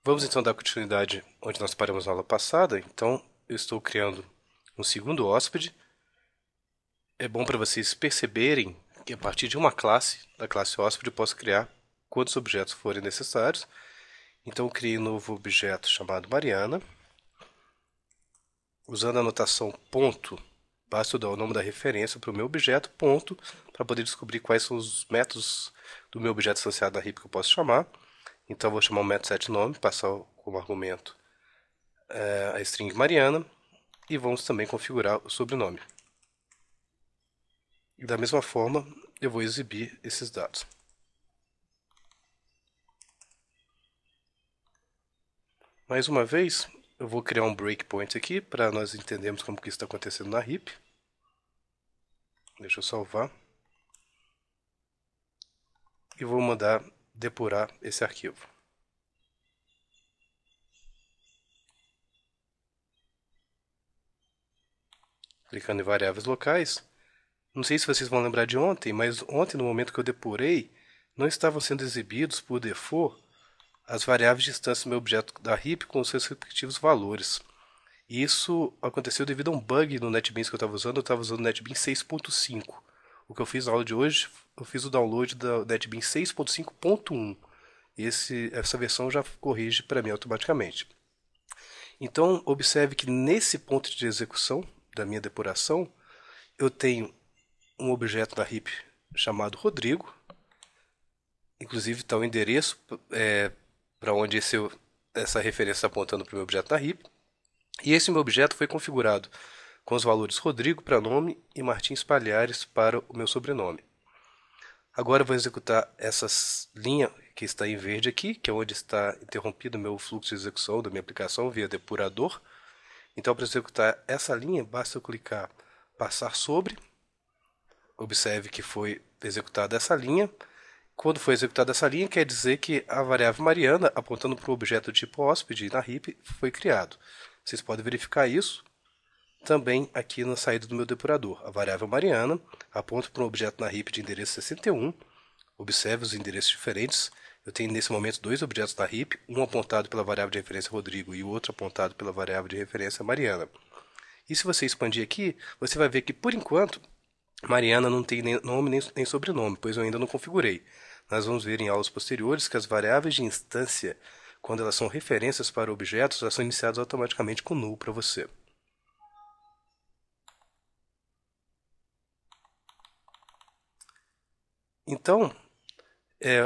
Vamos então dar continuidade onde nós paramos na aula passada. Então, eu estou criando um segundo hóspede. É bom para vocês perceberem que a partir de uma classe, da classe hóspede, eu posso criar quantos objetos forem necessários. Então, eu criei um novo objeto chamado Mariana. Usando a notação ponto, basta eu dar o nome da referência para o meu objeto, ponto, para poder descobrir quais são os métodos do meu objeto associado na heap que eu posso chamar. Então, eu vou chamar o método setNome, passar como argumento a string Mariana, e vamos também configurar o sobrenome. E da mesma forma, eu vou exibir esses dados. Mais uma vez, eu vou criar um breakpoint aqui para nós entendermos como que isso está acontecendo na heap. Deixa eu salvar. E vou mandar depurar esse arquivo. Clicando em variáveis locais. Não sei se vocês vão lembrar de ontem, mas ontem, no momento que eu depurei, não estavam sendo exibidos por default as variáveis de instância do meu objeto da heap com os seus respectivos valores. E isso aconteceu devido a um bug no NetBeans que eu estava usando o NetBeans 6.5. O que eu fiz na aula de hoje, eu fiz o download da NetBeans 6.5.1. Essa versão já corrige para mim automaticamente. Então, observe que nesse ponto de execução da minha depuração, eu tenho um objeto da heap chamado Rodrigo. Inclusive está o endereço para onde essa referência está apontando para o meu objeto da heap. E esse meu objeto foi configurado com os valores Rodrigo para nome e Martins Palhares para o meu sobrenome. Agora eu vou executar essa linha que está em verde aqui, que é onde está interrompido o meu fluxo de execução da minha aplicação via depurador. Então, para executar essa linha, basta eu clicar passar sobre. Observe que foi executada essa linha. Quando foi executada essa linha, quer dizer que a variável Mariana, apontando para o objeto tipo hóspede na heap, foi criado. Vocês podem verificar isso também aqui na saída do meu depurador. A variável Mariana aponta para um objeto na heap de endereço 61. Observe os endereços diferentes. Eu tenho nesse momento dois objetos na heap, um apontado pela variável de referência Rodrigo e o outro apontado pela variável de referência Mariana. E se você expandir aqui, você vai ver que, por enquanto, Mariana não tem nem nome nem sobrenome, pois eu ainda não configurei. Nós vamos ver em aulas posteriores que as variáveis de instância, quando elas são referências para objetos, elas são iniciadas automaticamente com null para você. Então,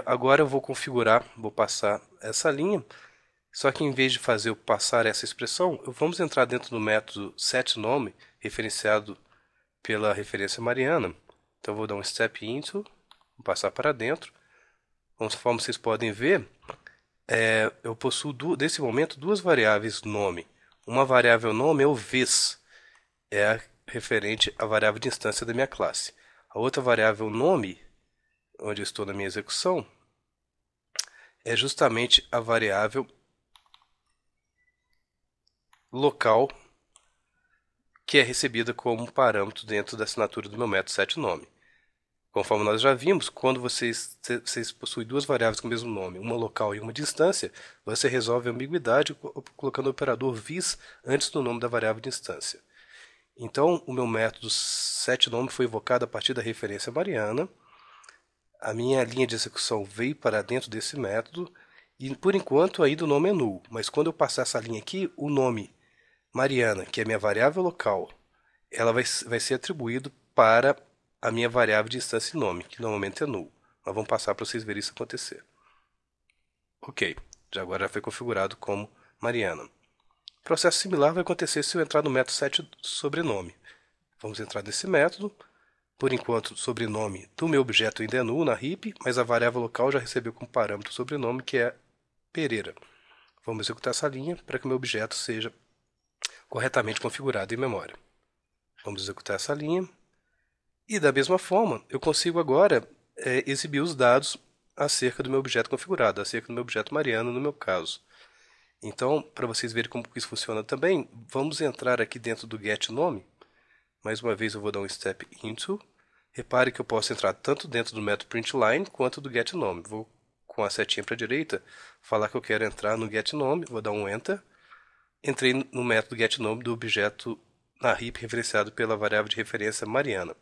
agora eu vou configurar, vou passar essa linha, só que em vez de fazer eu passar essa expressão, vamos entrar dentro do método setNome, referenciado pela referência Mariana. Então, eu vou dar um step into, vou passar para dentro. Conforme vocês podem ver, eu possuo, nesse momento, duas variáveis nome. Uma variável nome é o vis, referente à variável de instância da minha classe. A outra variável nome, onde eu estou na minha execução, é justamente a variável local, que é recebida como parâmetro dentro da assinatura do meu método setNome. Conforme nós já vimos, quando vocês possuem duas variáveis com o mesmo nome, uma local e uma de instância, você resolve a ambiguidade colocando o operador vis antes do nome da variável de instância. Então, o meu método setNome foi invocado a partir da referência Mariana. A minha linha de execução veio para dentro desse método e, por enquanto, ainda o nome é null. Mas quando eu passar essa linha aqui, o nome Mariana, que é a minha variável local, ela vai ser atribuído para a minha variável de instância e nome, que normalmente é null. Nós vamos passar para vocês verem isso acontecer. Ok, agora já foi configurado como Mariana. Processo similar vai acontecer se eu entrar no método setSobrenome. Vamos entrar nesse método. Por enquanto, o sobrenome do meu objeto ainda é null na heap, mas a variável local já recebeu como parâmetro o sobrenome, que é Pereira. Vamos executar essa linha para que o meu objeto seja corretamente configurado em memória. Vamos executar essa linha. E da mesma forma, eu consigo agora exibir os dados acerca do meu objeto configurado, acerca do meu objeto Mariana no meu caso. Então, para vocês verem como isso funciona também, vamos entrar aqui dentro do getNome. Mais uma vez eu vou dar um step into. Repare que eu posso entrar tanto dentro do método println quanto do getNome. Vou com a setinha para a direita, falar que eu quero entrar no getNome, vou dar um Enter. Entrei no método getNome do objeto na heap referenciado pela variável de referência Mariana.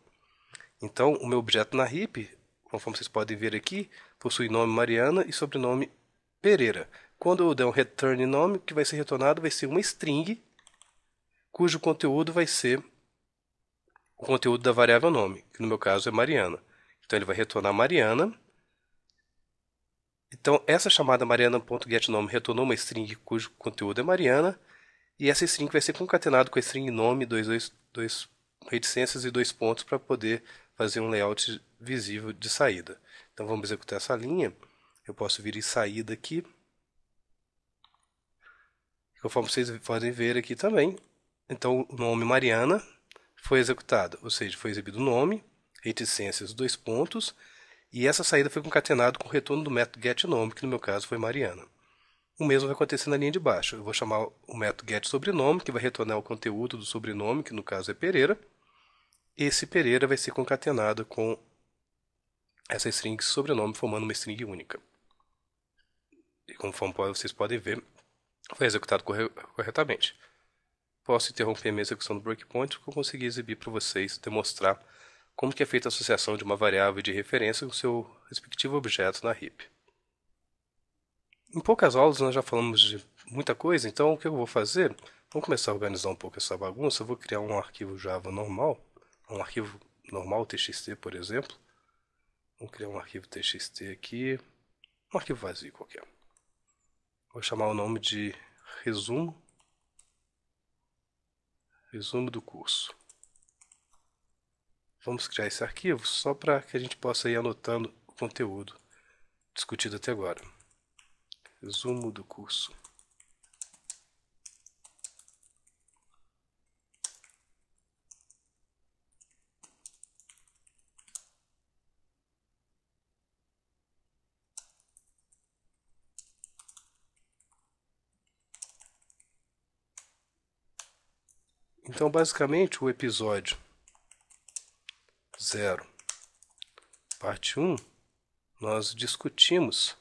Então, o meu objeto na heap, conforme vocês podem ver aqui, possui nome Mariana e sobrenome Pereira. Quando eu der um return nome, o que vai ser retornado vai ser uma string, cujo conteúdo vai ser o conteúdo da variável nome, que no meu caso é Mariana. Então ele vai retornar Mariana. Então essa chamada Mariana.getNome retornou uma string cujo conteúdo é Mariana, e essa string vai ser concatenado com a string nome, dois reticências e 2 pontos para poder fazer um layout visível de saída. Então vamos executar essa linha. Eu posso vir em saída aqui. Conforme vocês podem ver aqui também. Então o nome Mariana foi executado, ou seja, foi exibido o nome, reticências, 2 pontos, e essa saída foi concatenada com o retorno do método getNome, que no meu caso foi Mariana. O mesmo vai acontecer na linha de baixo. Eu vou chamar o método getSobrenome, que vai retornar o conteúdo do sobrenome, que no caso é Pereira. Esse Pereira vai ser concatenado com essa string sobrenome, formando uma string única. E conforme vocês podem ver, foi executado corretamente. Posso interromper minha execução do breakpoint porque eu consegui exibir para vocês, demonstrar como que é feita a associação de uma variável de referência com seu respectivo objeto na heap. Em poucas aulas nós já falamos de muita coisa, então o que eu vou fazer? Vamos começar a organizar um pouco essa bagunça. Eu vou criar um arquivo Java normal, um arquivo normal txt, por exemplo. Vamos criar um arquivo txt aqui, um arquivo vazio qualquer. Vou chamar o nome de resumo do curso. Vamos criar esse arquivo só para que a gente possa ir anotando o conteúdo discutido até agora. Resumo do curso. Então, basicamente, o episódio 0, parte 1, nós discutimos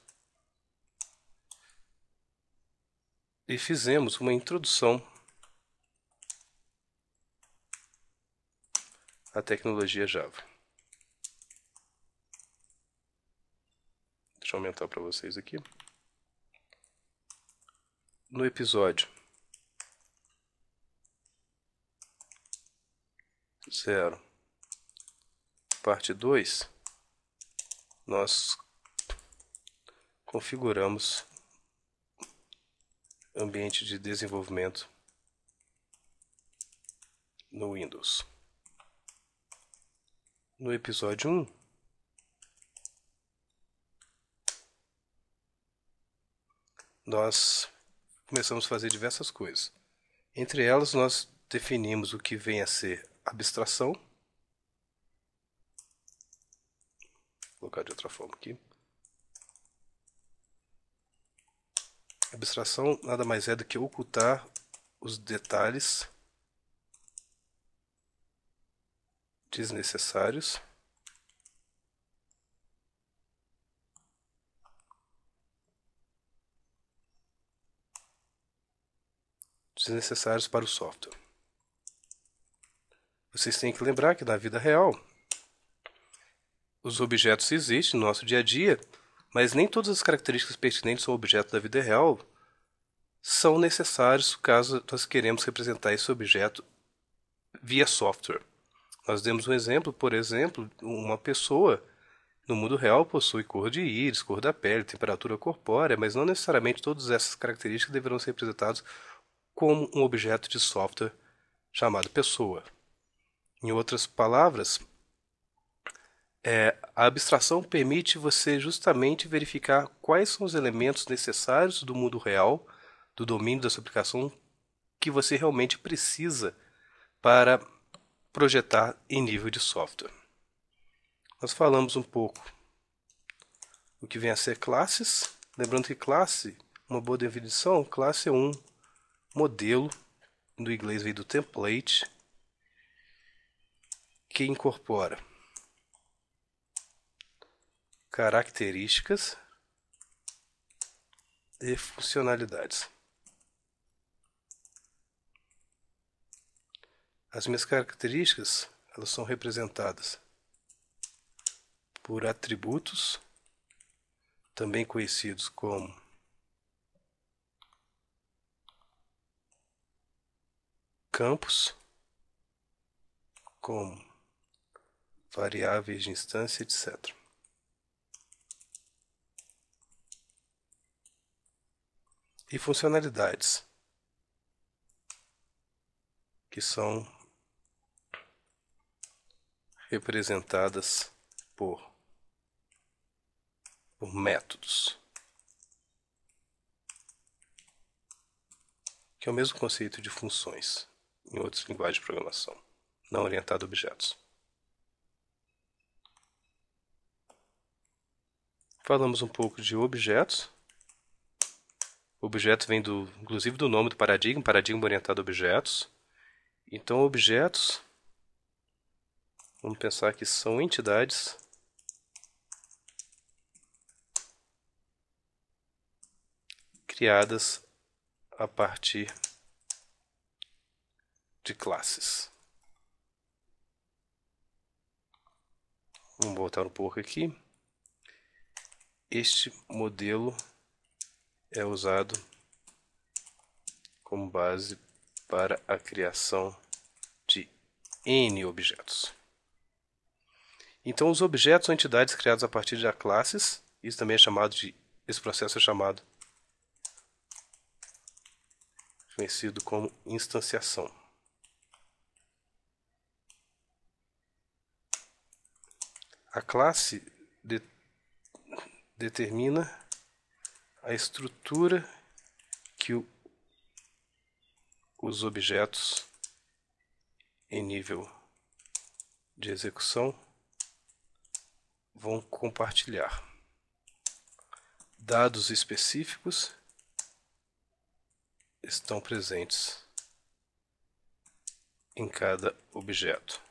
e fizemos uma introdução à tecnologia Java. Deixa eu aumentar para vocês aqui. No episódio 0, parte 2, nós configuramos ambiente de desenvolvimento no Windows. No episódio 1, nós começamos a fazer diversas coisas. Entre elas, nós definimos o que vem a ser abstração. Vou colocar de outra forma aqui. Abstração nada mais é do que ocultar os detalhes desnecessários para o software. Vocês têm que lembrar que na vida real os objetos existem no nosso dia a dia, mas nem todas as características pertinentes ao objeto da vida real são necessárias caso nós queremos representar esse objeto via software. Nós demos um exemplo, por exemplo, uma pessoa no mundo real possui cor de íris, cor da pele, temperatura corpórea, mas não necessariamente todas essas características deverão ser representadas como um objeto de software chamado pessoa. Em outras palavras, a abstração permite você justamente verificar quais são os elementos necessários do mundo real, do domínio da sua aplicação, que você realmente precisa para projetar em nível de software. Nós falamos um pouco do que vem a ser classes. Lembrando que classe, uma boa definição, classe é um modelo, do inglês veio do template, que incorpora características e funcionalidades. As minhas características, elas são representadas por atributos, também conhecidos como campos, como variáveis de instância, etc. E funcionalidades, que são representadas por métodos, que é o mesmo conceito de funções em outras linguagens de programação, não orientada a objetos. Falamos um pouco de objetos. Objetos vem inclusive do nome do paradigma orientado a objetos. Então, objetos, vamos pensar que são entidades criadas a partir de classes. Vamos voltar um pouco aqui. Este modelo é usado como base para a criação de N objetos. Então, os objetos são entidades criadas a partir de classes. Isso também é chamado esse processo é chamado, conhecido como instanciação. A classe determina a estrutura que os objetos em nível de execução vão compartilhar. Dados específicos estão presentes em cada objeto.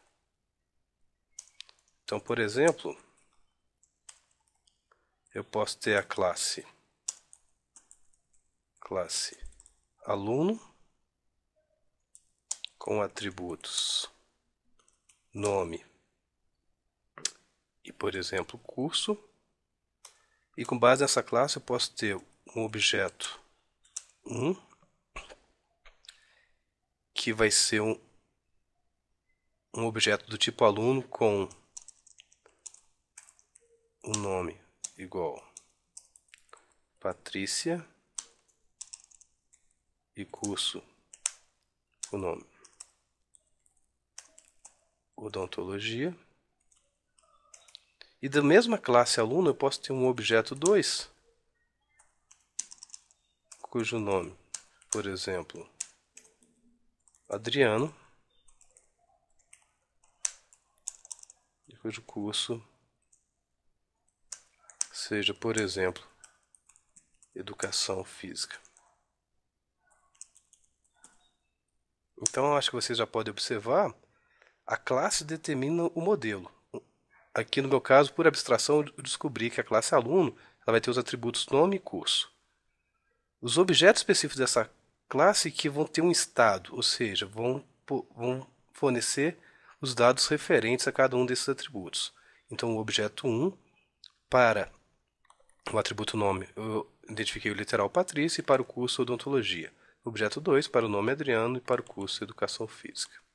Então, por exemplo, eu posso ter a classe aluno com atributos nome e, por exemplo, curso. E com base nessa classe eu posso ter um objeto 1 que vai ser um objeto do tipo aluno com o nome igual Patrícia e curso o nome odontologia. E da mesma classe aluno eu posso ter um objeto 2 cujo nome, por exemplo, Adriano, e cujo curso seja, por exemplo, educação física. Então, acho que vocês já podem observar, a classe determina o modelo. Aqui no meu caso, por abstração, eu descobri que a classe aluno ela vai ter os atributos nome e curso. Os objetos específicos dessa classe que vão ter um estado, ou seja, vão fornecer os dados referentes a cada um desses atributos. Então, o objeto 1, para o atributo nome, eu identifiquei o literal Patrícia, e para o curso odontologia. O objeto 2, para o nome Adriano, e para o curso educação física.